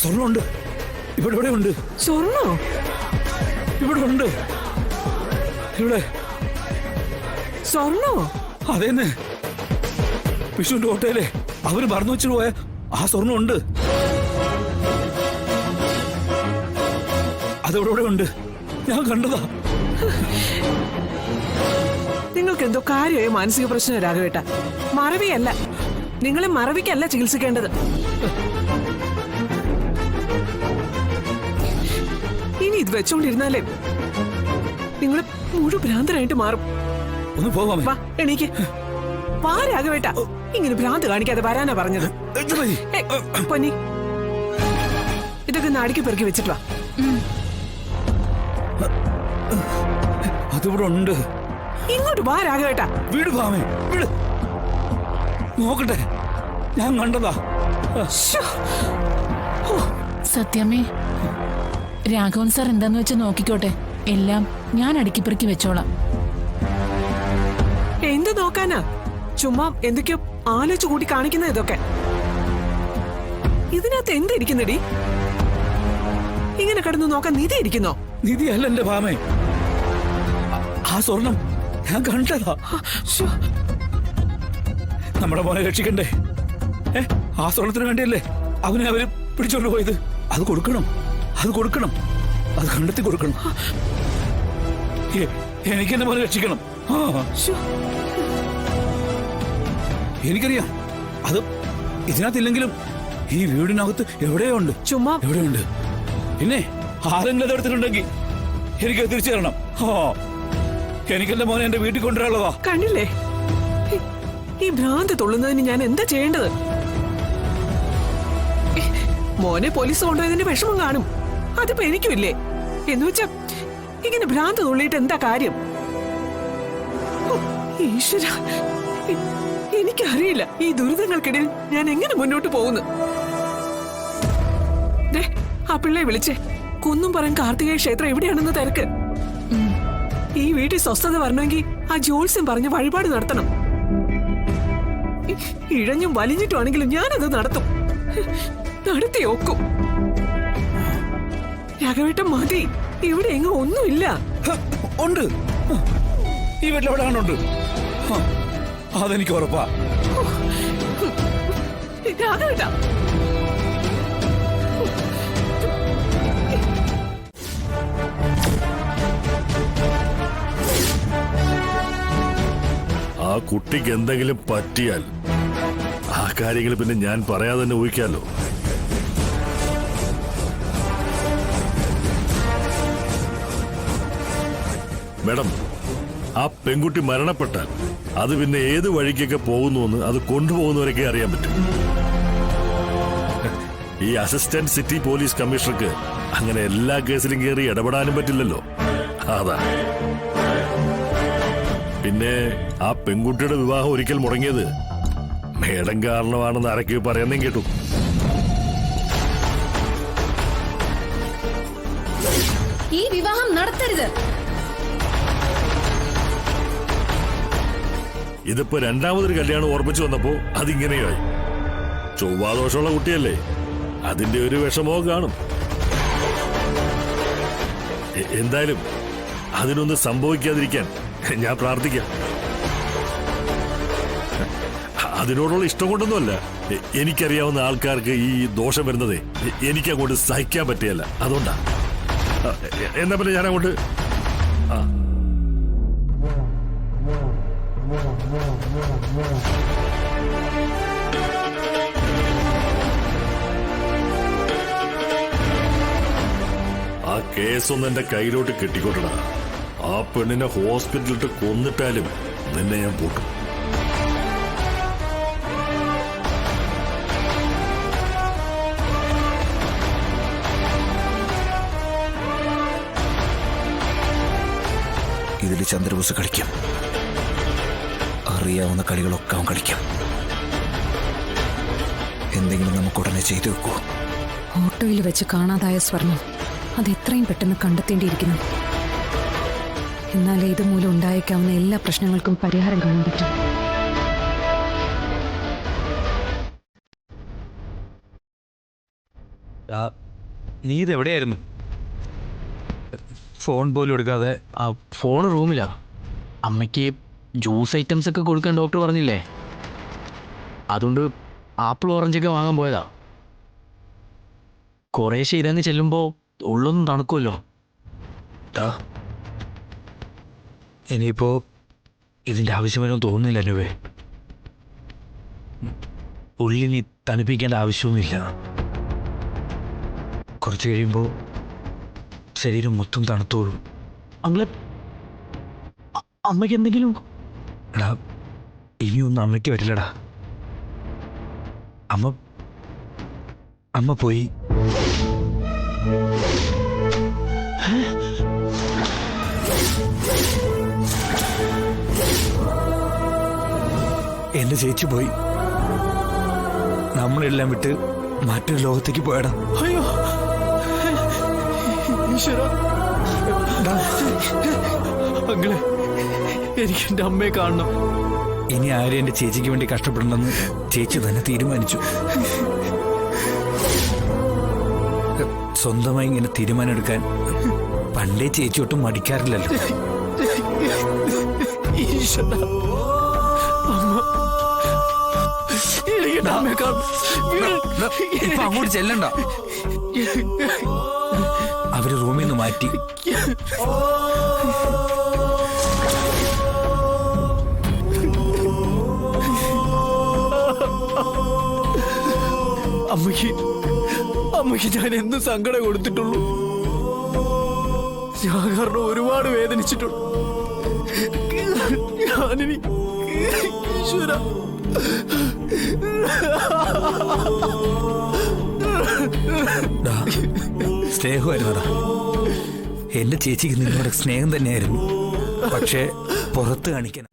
സ്വർണ്ണമുണ്ട്. ഇവിടെ ഉണ്ട്. സ്വർണ്ണോ? ഇവിടെ ഉണ്ട്. ഇവിടെ സ്വർണ്ണോ? അതേന്ന് വിഷുവിന്റെ ഹോട്ടലേ അവര് മറന്നു വെച്ചിട്ട് പോയ ആ സ്വർണ്ണം ഉണ്ട്. അതിവിടെ ഉണ്ട്. ഞാൻ കണ്ടതാ. നിങ്ങൾക്ക് എന്തോ കാര്യമായ മാനസിക പ്രശ്നം രാഘവേട്ട. മറവിയല്ല, നിങ്ങളെ മറവിക്കല്ല ചികിത്സിക്കേണ്ടത്. ഇനി ഇത് വെച്ചോണ്ടിരുന്നാലേ നിങ്ങൾ മുഴു ഭ്രാന്തനായിട്ട് മാറും. ഒന്ന് പോകാം. വാ, എണീക്ക്. വാ രാഘവേട്ട. ഇങ്ങനെ ഭ്രാന്ത് കാണിക്കാതെ വരാനാ പറഞ്ഞത്. പൊന്നി, ഇതൊക്കെ നാടിക്ക് പെറുക്കി വെച്ചിട്ട് വാ. അതിവിടെ ഉണ്ട്. ഇങ്ങോട്ട് വാ രാഘവേട്ട. വീട് ഭാമേ, വീട് നോക്കട്ടെ. ഞാൻ കണ്ടതാ. സത്യമേ, രാഘവൻ സാർ എന്താന്ന് വെച്ച് നോക്കിക്കോട്ടെ. എല്ലാം ഞാൻ അടുക്കിപ്പെറുക്കി വെച്ചോളാം. എന്ത് നോക്കാനാ? ചുമ്മാ എന്തൊക്കെയോ ആലോചിച്ച് കൂട്ടി കാണിക്കുന്ന ഇതൊക്കെ. ഇതിനകത്ത് എന്തിരിക്കുന്നടി? ഇങ്ങനെ കിടന്നു നോക്കാൻ നിധി ഇരിക്കുന്നോ? നിധി അല്ല എന്റെ ഭാമേ, ആ സ്വർണം ഞാൻ കണ്ടതാ. നമ്മുടെ മോനെ രക്ഷിക്കണ്ടേ? ആ സ്വർണത്തിന് വേണ്ടിയല്ലേ അവനെ അവര് പിടിച്ചോണ്ട് പോയത്. അത് കൊടുക്കണം, അത് കൊടുക്കണം, അത് കണ്ടെത്തി കൊടുക്കണം. എനിക്ക് എന്റെ മോനെ രക്ഷിക്കണം. എനിക്കറിയാം അത് ഇതിനകത്തില്ലെങ്കിലും ഈ വീടിനകത്ത് എവിടെയോ ഉണ്ട്. ചുമ്മാ എവിടെയുണ്ട്. പിന്നെ ആരെങ്കിലും അതെടുത്തിട്ടുണ്ടെങ്കിൽ എനിക്ക് തിരിച്ചു തരണം. എനിക്കെന്റെ മോനെ എന്റെ വീട്ടിൽ കൊണ്ടുവരാനുള്ളതാ. കണ്ടില്ലേ ഈ ഭ്രാന്ത് തുള്ളുന്നതിന് ഞാൻ എന്താ ചെയ്യേണ്ടത്? മോനെ പോലീസ് കൊണ്ടുപോയതിന്റെ വിഷമം കാണും. അതിപ്പോ എനിക്കുമില്ലേ? എന്ന് വെച്ചാ ഇങ്ങനെ ഭ്രാന്ത് തുള്ളിയിട്ട് എന്താ കാര്യം? ഈശ്വര, എനിക്കറിയില്ല ഈ ദുരിതങ്ങൾക്കിടയിൽ ഞാൻ എങ്ങനെ മുന്നോട്ട് പോകുന്നു. ആ പിള്ളയെ വിളിച്ചേ. കുന്നും പറയും കാർത്തികേയ ക്ഷേത്രം എവിടെയാണെന്ന് തിരക്ക്. ഈ വീട്ടിൽ സ്വസ്ഥത വരണമെങ്കിൽ ആ ജോത്സ്യം പറഞ്ഞ് വഴിപാട് നടത്തണം. ഇഴഞ്ഞും വലിഞ്ഞിട്ടുമാണെങ്കിലും ഞാനത് നടത്തും. നടത്തി നോക്കും. രാഘവേട്ടൻ മതി. ഇവിടെ എങ്ങും ഒന്നുമില്ല. ഉണ്ട്, ഈ വീട്ടിൽ എവിടെ കാണുന്നുണ്ട്. അതെനിക്ക് ഉറപ്പാ. രാഘവേട്ട, ആ കുട്ടിക്ക് എന്തെങ്കിലും പറ്റിയാൽ ആ കാര്യങ്ങൾ പിന്നെ ഞാൻ പറയാതെ തന്നെ ഊഹിക്കാലോ. മേഡം, ആ പെൺകുട്ടി മരണപ്പെട്ടാൽ അത് പിന്നെ ഏത് വഴിക്കൊക്കെ പോകുന്നു അത് കൊണ്ടുപോകുന്നവരൊക്കെ അറിയാൻ പറ്റും. ഈ അസിസ്റ്റന്റ് സിറ്റി പോലീസ് കമ്മീഷണർക്ക് അങ്ങനെ എല്ലാ കേസിലും കയറി ഇടപെടാനും പറ്റില്ലല്ലോ. അതാ. പിന്നെ ആ പെൺകുട്ടിയുടെ വിവാഹം ഒരിക്കൽ മുടങ്ങിയത് മേഡം കാരണമാണെന്ന് ആരൊക്കെ പറയുന്നേ കേട്ടു. ഈ വിവാഹം നടത്തരുത്. ഇതിപ്പോ രണ്ടാമതൊരു കല്യാണം ഓർമ്മിച്ചു വന്നപ്പോ അതിങ്ങനെയായി. ചൊവ്വാദോഷമുള്ള കുട്ടിയല്ലേ, അതിന്റെ ഒരു വിഷമോ കാണും. എന്തായാലും അതിനൊന്നും സംഭവിക്കാതിരിക്കാൻ ഞാൻ പ്രാർത്ഥിക്കാം. അതിനോടുള്ള ഇഷ്ടം കൊണ്ടൊന്നുമല്ല. എനിക്കറിയാവുന്ന ആൾക്കാർക്ക് ഈ ദോഷം വരുന്നതേ എനിക്കങ്ങോട്ട് സഹിക്കാൻ പറ്റിയല്ല. അതുകൊണ്ടാ. എന്നാ പിന്നെ ഞാൻ അങ്ങോട്ട് ആ കേസൊന്നും എന്റെ കയ്യിലോട്ട് കെട്ടിക്കൊണ്ടടാ. ആ പെണ്ണിനെ ഹോസ്പിറ്റലിട്ട് കൊന്നിട്ടാലും നിന്നെ ഞാൻ പൂട്ടും. ഇതിൽ ചന്ദ്രബോസ് കളിക്കും. അറിയാവുന്ന കളികളൊക്കെ അവൻ കളിക്കും. എന്തെങ്കിലും നമുക്ക് ഉടനെ ചെയ്തു വെക്കൂ. ഓട്ടോയിൽ വെച്ച് കാണാതായ സ്വർണം അത് എത്രയും പെട്ടെന്ന് കണ്ടെത്തേണ്ടിയിരിക്കുന്നു. എന്നാലേ ഇതുമൂലം ഉണ്ടായേക്കാവുന്ന എല്ലാ പ്രശ്നങ്ങൾക്കും പരിഹാരം കാണാൻ പറ്റും. നീ ഇതെവിടെയായിരുന്നു? ഫോൺ പോലും എടുക്കാതെ. ആ ഫോൺ റൂമിലാ. അമ്മയ്ക്ക് ജ്യൂസ് ഐറ്റംസ് ഒക്കെ കൊടുക്കാൻ ഡോക്ടർ പറഞ്ഞില്ലേ, അതുകൊണ്ട് ആപ്പിൾ ഓറഞ്ചൊക്കെ വാങ്ങാൻ പോയതാ. കുറേശ്ശെ ഇരങ്ങ് ചെല്ലുമ്പോൾ ഉള്ളൊന്നും തണുക്കുമല്ലോ. ഇനിയിപ്പോ ഇതിൻ്റെ ആവശ്യമൊന്നും തോന്നുന്നില്ല അനുവേ. ഉള്ളിനി തണുപ്പിക്കേണ്ട ആവശ്യമൊന്നുമില്ല. കുറച്ച് കഴിയുമ്പോൾ ശരീരം മൊത്തം തണുത്തോളും. അങ്ങളെ അമ്മയ്ക്ക് എന്തെങ്കിലും? എടാ, ഇനിയൊന്നും അമ്മയ്ക്ക് വരില്ലടാ. അമ്മ പോയി. എന്റെ ചേച്ചി പോയി. നമ്മളെല്ലാം വിട്ട് മറ്റൊരു ലോകത്തേക്ക് പോയടാ. അയ്യോ ഈശ്വരാ. അങ്ങളെ, എനിക്ക് എൻ്റെ അമ്മയെ കാണണം. ഇനി ആരും എന്റെ ചേച്ചിക്ക് വേണ്ടി കഷ്ടപ്പെടണമെന്ന് ചേച്ചി തന്നെ തീരുമാനിച്ചു. സ്വന്തമായി ഇങ്ങനെ തീരുമാനം എടുക്കാൻ പണ്ടേ ചേച്ചി ഒട്ടും മടിക്കാറില്ലല്ലോ. ഈശ്വരാ, എനിക്ക് എൻ്റെ അമ്മയെ കാണണം. ഇപ്പൊ അങ്ങോട്ട് ചെല്ലണ്ട. അവര് റൂമിൽ നിന്ന് മാറ്റി. അമ്മയ്ക്ക് ഞാൻ എന്ത് സങ്കടം കൊടുത്തിട്ടുള്ളൂ. ഞാൻ കാരണം ഒരുപാട് വേദനിച്ചിട്ടുണ്ട്. ഞാനിനി ഈശ്വരാ. സ്നേഹമായിരുന്നടാ. എന്റെ ചേച്ചിക്ക് നിന്നോട് സ്നേഹം തന്നെയായിരുന്നു. പക്ഷേ പുറത്ത് കാണിക്കാൻ